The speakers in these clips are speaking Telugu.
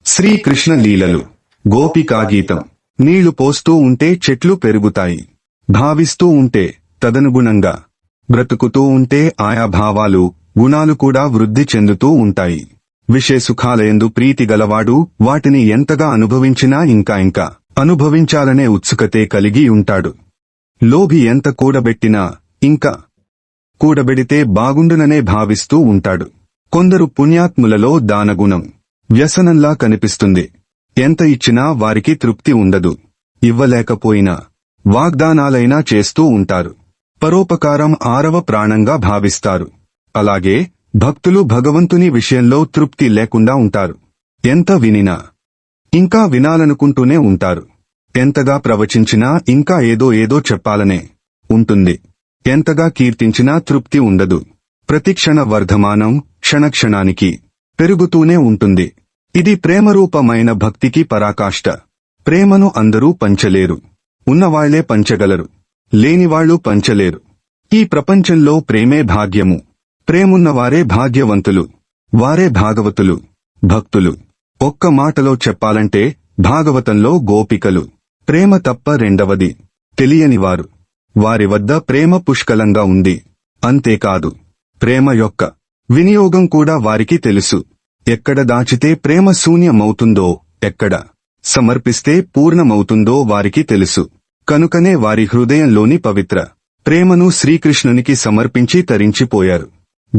శ్రీకృష్ణ లీలలు. గోపికా గీతం. నీళ్లు పోస్తూ ఉంటే చెట్లు పెరుగుతాయి. భావిస్తూ ఉంటే తదనుగుణంగా బ్రతుకుతూ ఉంటే ఆయా భావాలు గుణాలు కూడా వృద్ధి చెందుతూ ఉంటాయి. విషయసుఖాలయందు ప్రీతి గలవాడు వాటిని ఎంతగా అనుభవించినా ఇంకా అనుభవించాలనే ఉత్సుకతే కలిగి ఉంటాడు. లోభి ఎంత కూడబెట్టినా ఇంకా కూడబెడితే బాగుండుననే భావిస్తూ ఉంటాడు. కొందరు పుణ్యాత్ములలో దానగుణం వ్యసనంలా కనిపిస్తుంది. ఎంత ఇచ్చినా వారికి తృప్తి ఉండదు. ఇవ్వలేకపోయినా వాగ్దానాలైనా చేస్తూ ఉంటారు. పరోపకారం ఆరవ ప్రాణంగా భావిస్తారు. అలాగే భక్తులు భగవంతుని విషయంలో తృప్తి లేకుండా ఉంటారు. ఎంత వినినా ఇంకా వినాలనుకుంటూనే ఉంటారు. ఎంతగా ప్రవచించినా ఇంకా ఏదో చెప్పాలనే ఉంటుంది. ఎంతగా కీర్తించినా తృప్తి ఉండదు. ప్రతిక్షణ వర్ధమానం క్షణక్షణానికి పెరుగుతూనే ఉంటుంది. ఇది ప్రేమరూపమైన భక్తికి పరాకాష్ట. ప్రేమను అందరూ పంచలేరు. ఉన్నవాళ్లే పంచగలరు. లేనివాళ్లు పంచలేరు. ఈ ప్రపంచంలో ప్రేమే భాగ్యము. ప్రేమున్నవారే భాగ్యవంతులు. వారే భాగవతులు, భక్తులు. ఒక్క మాటలో చెప్పాలంటే భాగవతంలో గోపికలు ప్రేమ తప్ప రెండవది తెలియనివారు. వారి వద్ద ప్రేమ పుష్కలంగా ఉంది. అంతేకాదు, ప్రేమ యొక్క వినియోగం కూడా వారికి తెలుసు. ఎక్కడ దాచితే ప్రేమ శూన్యమవుతుందో, ఎక్కడ సమర్పిస్తే పూర్ణమవుతుందో వారికి తెలుసు. కనుకనే వారి హృదయంలోని పవిత్ర ప్రేమను శ్రీకృష్ణునికి సమర్పించి తరించిపోయారు.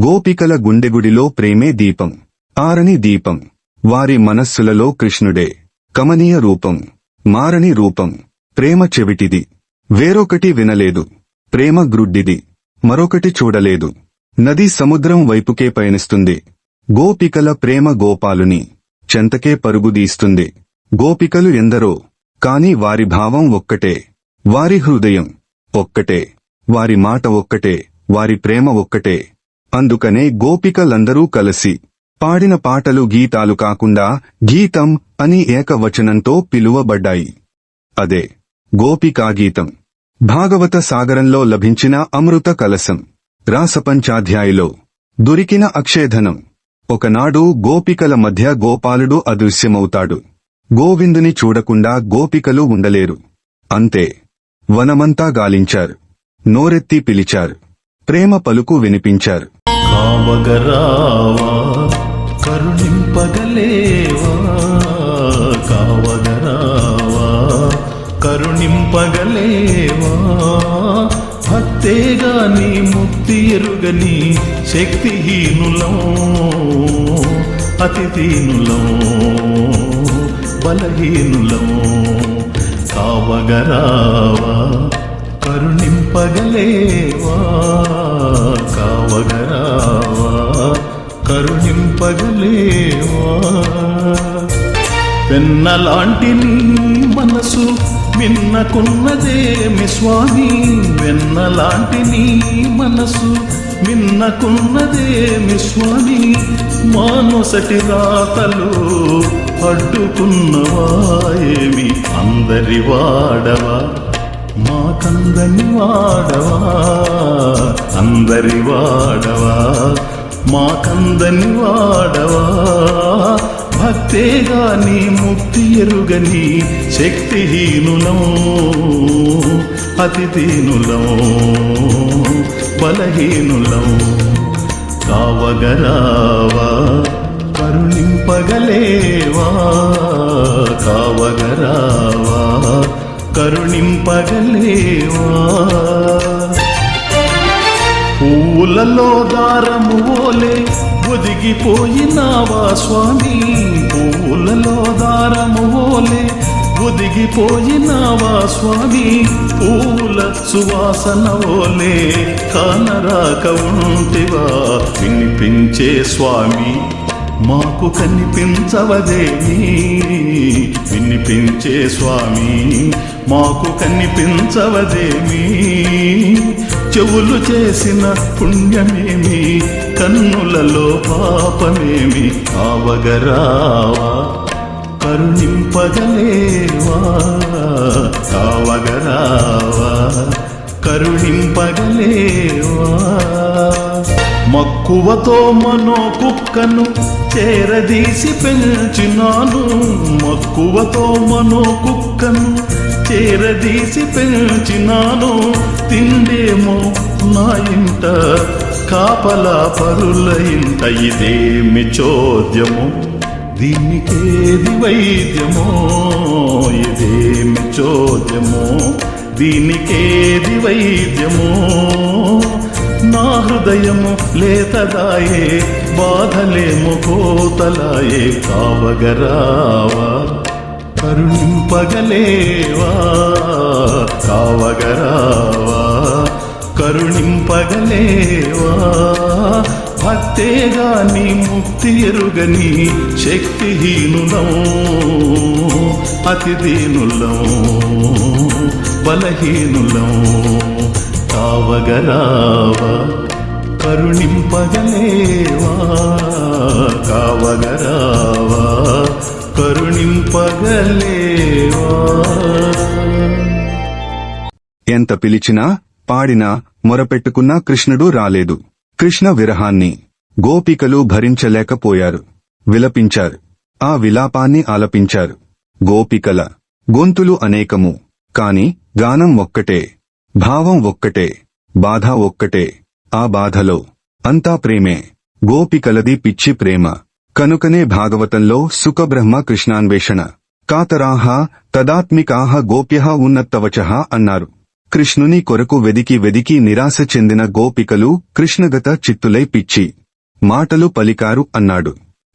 గోపికల గుండెగుడిలో ప్రేమే దీపం, ఆరని దీపం. వారి మనస్సులలో కృష్ణుడే కమనీయ రూపం, మారని రూపం. ప్రేమ చెవిటిది, వేరొకటి వినలేదు. ప్రేమ గ్రుడ్డిది, మరొకటి చూడలేదు. నది సముద్రం వైపుకే పయనిస్తుంది. గోపికల ప్రేమ గోపాలుని చెంతకే పరుగుదీస్తుంది. గోపికలు ఎందరో, కాని వారి భావం ఒక్కటే. వారి హృదయం ఒక్కటే. వారి మాట ఒక్కటే. వారి ప్రేమ ఒక్కటే. అందుకనే గోపికలందరూ కలిసి పాడిన పాటలు గీతాలు కాకుండా గీతం అని ఏకవచనంతో పిలువబడ్డాయి. అదే గోపికా గీతం. భాగవత సాగరంలో లభించిన అమృత కలశం. రాసపంచాధ్యాయిలో దొరికిన అక్షయధనం. ఒకనాడు గోపికల మధ్య గోపాలుడు అదృశ్యమవుతాడు. గోవిందుని చూడకుండా గోపికలు ఉండలేరు. అంతే, వనమంతా గాలించారు. నోరెత్తి పిలిచారు. ప్రేమ పలుకు వినిపించారు. కావగరావా కరుణింపగలేవా, కావగరావా కరుణింపగలేవా. భక్తేగా నీ ముక్తి ఎరుగని శక్తిహీనులం, అతిథీనులం, బలహీనులం. కావగరావా కరుణింపగలేవా, కావగరావా కరుణింపగలేవా. వెన్నలాంటి నీ మనసు మిన్నకున్నదేమి స్వామి, వెన్నలాంటి నీ మనసు మిన్నకున్నదేమి స్వామి. మానొసటి రాతలు అడ్డుకున్నవా ఏమి, అందరి వాడవా మాకందని వాడవా, అందరి వాడవా మాకందని వాడవా. భక్తేగా నీ ముక్తి ఎరుగని శక్తిహీనులం, అతిథీనులం, బలహీనులం. కావగరావా కరుణింపగలేవా, కావగరావా కరుణింపగలేవా. పూలలో దారము ఓలే ఒదిగిపోయినావా స్వామి, పూలలో దారము ఓలే ఒదిగిపోయినావా స్వామి. పూల సువాసన ఓలే కానరాక ఉంటివా, వినిపించే స్వామి మాకు కనిపించవదేమి, వినిపించే స్వామి మాకు కనిపించవదేమి. చెవులు చేసిన పుణ్యమేమి, కన్నులలో పాపమేమి. కావగరావా కరుణింపగలేవా, కావగరావా కరుణింపగలేవా. మక్కువతో మనో కుక్కను చేరదీసి పెంచినాను, మక్కువతో మనో కుక్కను చేరదీసి పెంచినాను. తిండేమో నా ఇంట కాపలా పరుల ఇంట, ఇదేమి చోద్యమో దీనికేది వైద్యమో, ఇదేమి చోద్యమో దీనికేది వైద్యమో. నా హృదయము లేతదాయే బాధలేమో కోతలాయే, కావగరావా కరుణింపగలేవా, కావగరావా కరుణింపగలేవా. భక్తేగా నీ ముక్తి ఎరుగని శక్తిహీనులం, అతి దీనులం బలహీనులం. కావగరావా కరుణింపగలేవా, కావగరావా కరుణింపగలేవా. ఎంత పిలిచినా పాడినా మొరపెట్టుకున్నా కృష్ణుడు రాలేదు. కృష్ణ విరహాన్ని గోపికలు భరించలేకపోయారు, విలపించారు. ఆ విలాపాన్ని ఆలపించారు. గోపికల గొంతులు అనేకము, కాని గానం ఒక్కటే, భావం ఒక్కటే, బాధ ఒక్కటే. ఆ బాధలో అంతా ప్రేమే. గోపికలది పిచ్చి ప్రేమ. కనుకనే భాగవతంలో సుఖబ్రహ్మ కృష్ణాన్వేషణ కాతరాహ తదాత్మికాహ గోప్యః ఉన్నత్తవచః అన్నారు. కృష్ణుని కొరకు వెదికి వెదికి నిరాశ చెందిన గోపికలు కృష్ణగత చిత్తులై పిచ్చి మాటలు పలికారు అన్నాడు.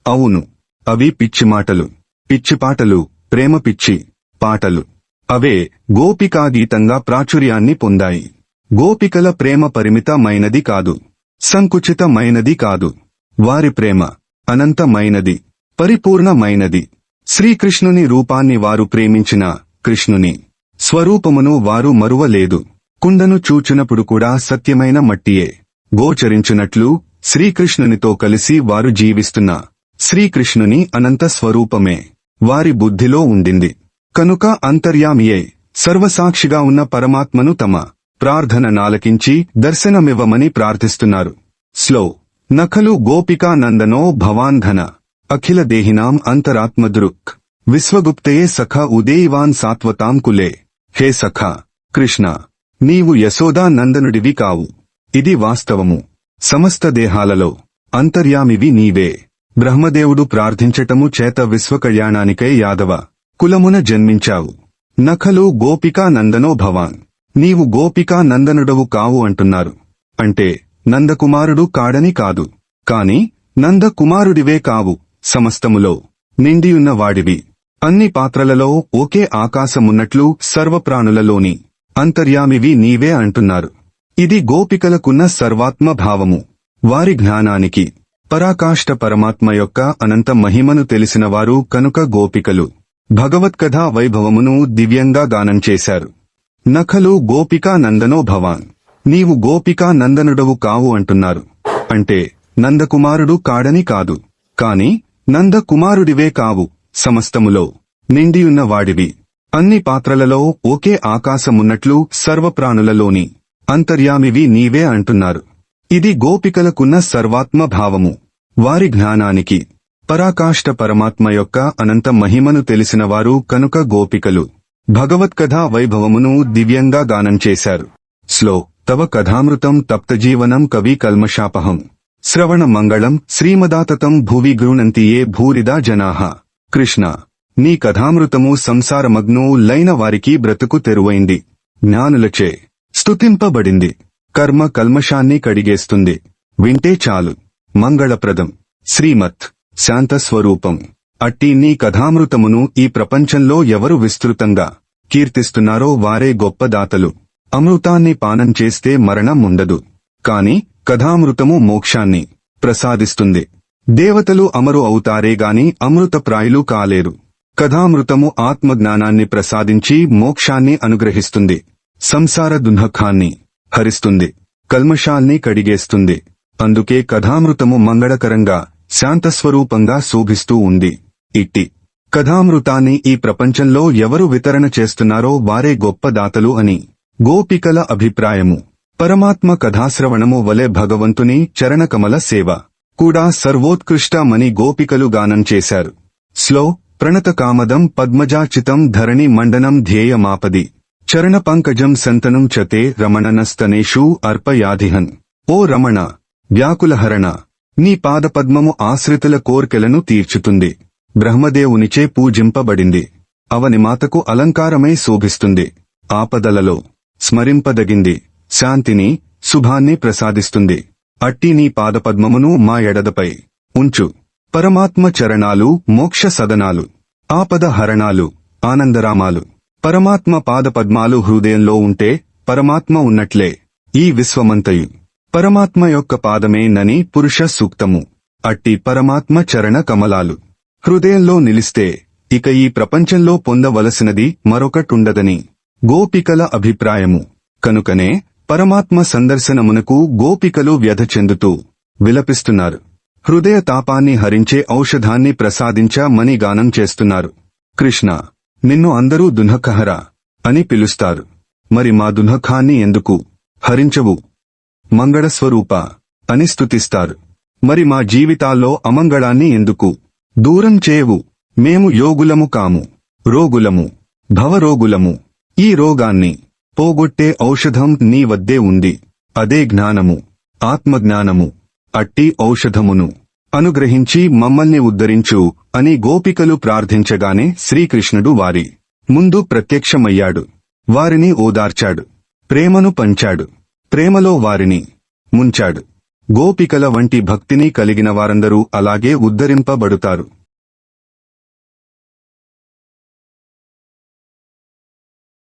అవును, అవి పిచ్చి మాటలు, పిచ్చి పాటలు, ప్రేమ పిచ్చి పాటలు. అవే గోపికాగీతంగా ప్రాచుర్యాన్ని పొందాయి. గోపికల ప్రేమ పరిమితమైనది కాదు, సంకుచితమైనది కాదు. వారి ప్రేమ అనంతమైనది, పరిపూర్ణమైనది. శ్రీకృష్ణుని రూపాన్ని వారు ప్రేమించిన కృష్ణుని స్వరూపమును వారు మరువలేదు. కుండను చూచినప్పుడు కూడా సత్యమైన మట్టియే గోచరించినట్లు శ్రీకృష్ణునితో కలిసి వారు జీవిస్తున్న శ్రీకృష్ణుని అనంత స్వరూపమే వారి బుద్ధిలో ఉండింది. కనుక అంతర్యామియే సర్వసాక్షిగా ఉన్న పరమాత్మను తమ ప్రార్థన నాలకించి దర్శనమివ్వమని ప్రార్థిస్తున్నారు. స్లో నఖలు గోపికా నందనో భవాన్ధన అఖిల దేహినాం అంతరాత్మదృక్ విశ్వగుప్తయే సఖ ఉదేయివాన్ సాత్వతాం కులే. హే సఖా కృష్ణ, నీవు యశోదా నందనుడివి కావు, ఇది వాస్తవము. సమస్త దేహాలలో అంతర్యామివి నీవే. బ్రహ్మదేవుడు ప్రార్థించటము చేత విశ్వకళ్యాణానికై యాదవ కులమున జన్మించావు. నఖలు గోపికా నందనో భవాన్, నీవు గోపికా నందనుడవు కావు అంటున్నారు. అంటే నందకుమారుడు కాడని కాదు, కాని నందకుమారుడివే కావు, సమస్తములో నిండియున్న వాడివి. అన్ని పాత్రలలో ఒకే ఆకాశమున్నట్లు సర్వప్రాణులలోని అంతర్యామివి నీవే అంటున్నారు. ఇది గోపికలకున్న సర్వాత్మ భావము. వారి జ్ఞానానికి పరాకాష్ఠ పరమాత్మ యొక్క అనంత మహిమను తెలిసినవారు కనుక గోపికలు భగవత్కథా వైభవమును దివ్యంగా గానం చేశారు. నఖలు గోపికా నందనో భవాన్, నీవు గోపికా నందనుడవు కావు అంటున్నారు. అంటే నందకుమారుడు కాడని కాదు, కాని నందకుమారుడివే కావు, సమస్తములో నిండియున్న వాడివి. అన్ని పాత్రలలో ఒకే ఆకాశమున్నట్లు సర్వప్రాణులలోని అంతర్యామివి నీవే అంటున్నారు. ఇది గోపికలకున్న సర్వాత్మ భావము. వారి జ్ఞానానికి పరాకాష్ఠ పరమాత్మ యొక్క అనంత మహిమను తెలిసినవారు కనుక గోపికలు భగవత్కథా వైభవమును దివ్యంగా గానం చేశారు. స్లో తవ కథామృతం తప్తజీవనం కవి కల్మషాపహం శ్రవణ మంగళం శ్రీమదాతతం భువి గృణంతి ఏ భూరిదా జనాః. కృష్ణ, నీ కథామృతము సంసారమగ్నో లైన వారికి బ్రతుకు తెరువైంది, జ్ఞానులచే స్తుతింపబడింది, కర్మ కల్మషాన్ని కడిగేస్తుంది. వింటే చాలు. మంగళప్రదం, శ్రీమత్ శాంత స్వరూపం. అట్టి నీ కథామృతమును ఈ ప్రపంచంలో ఎవరు విస్తృతంగా కీర్తిస్తున్నారో వారే గొప్ప దాతలు. అమృతాన్ని పానం చేస్తే మరణం ఉండదు, కాని కథామృతము మోక్షాన్ని ప్రసాదిస్తుంది. దేవతలు అమరు అవుతారే గాని అమృతప్రాయులు కాలేరు. కథామృతము ఆత్మజ్ఞానాన్ని ప్రసాదించి మోక్షాన్ని అనుగ్రహిస్తుంది. సంసార దుఃఖాన్ని హరిస్తుంది, కల్మషాల్ని కడిగేస్తుంది. అందుకే కథామృతము మంగళకరంగా శాంతస్వరూపంగా శోభిస్తూ ఉంది. ఇట్టి కథామృతాన్ని ఈ ప్రపంచంలో ఎవరు వితరణ చేస్తున్నారో వారే గొప్ప దాతలు అని గోపికల అభిప్రాయము. పరమాత్మ కథాశ్రవణము వలె భగవంతుని చరణకమల సేవ కూడా సర్వోత్కృష్టమని గోపికలు గానం చేశారు. స్లో ప్రణత కామదం పద్మజాచితం ధరణి మండనం ధ్యేయమాపది చరణ పంకజం సంతనం చతే రమణనస్తనేషు అర్పయాధిహన్. ఓ రమణ, వ్యాకులహరణ, నీ పాదపద్మము ఆశ్రితుల కోర్కెలను తీర్చుతుంది. బ్రహ్మదేవునిచే పూజింపబడింది. అవనిమాతకు అలంకారమై శోభిస్తుంది. ఆపదలలో స్మరింపదగింది. శాంతిని, శుభాన్ని ప్రసాదిస్తుంది. అట్టి నీ పాదపద్మమును మా ఎడదపై ఉంచు. పరమాత్మ చరణాలు మోక్ష సదనాలు, ఆపద హరణాలు, ఆనందరామాలు. పరమాత్మ పాదపద్మాలు హృదయంలో ఉంటే పరమాత్మ ఉన్నట్లే. ఈ విశ్వమంతయు పరమాత్మ యొక్క పాదమే నని పురుష సూక్తము. అట్టి పరమాత్మ చరణ కమలాలు హృదయంలో నిలిస్తే ఇక ఈ ప్రపంచంలో పొందవలసినది మరొకటుండదని గోపికల అభిప్రాయము. కనుకనే పరమాత్మ సందర్శనమునకు గోపికలు వ్యధ చెందుతూ విలపిస్తున్నారు. హృదయ తాపాన్ని హరించే ఔషధాన్ని ప్రసాదించమని గానం చేస్తున్నారు. కృష్ణ, నిన్ను అందరూ దుఃఖహర అని పిలుస్తారు. మరి మా దుఃఖాన్ని ఎందుకు హరించవు? మంగళస్వరూప అని స్తుతిస్తారు. మరి మా జీవితాల్లో అమంగళాన్ని ఎందుకు దూరం చేయవు? మేము యోగులము కాము, రోగులము, భవరోగులము. ఈ రోగాన్ని పోగొట్టే ఔషధం నీ వద్దే ఉంది. అదే జ్ఞానము, ఆత్మజ్ఞానము. అట్టి ఔషధమును అనుగ్రహించి మమ్మల్ని ఉద్ధరించు అని గోపికలు ప్రార్థించగానే శ్రీకృష్ణుడు వారి ముందు ప్రత్యక్షమయ్యాడు. వారిని ఓదార్చాడు. ప్రేమను పంచాడు. ప్రేమలో వారిని ముంచాడు. గోపికల వంటి భక్తిని కలిగిన వారందరూ అలాగే ఉద్ధరింపబడుతారు.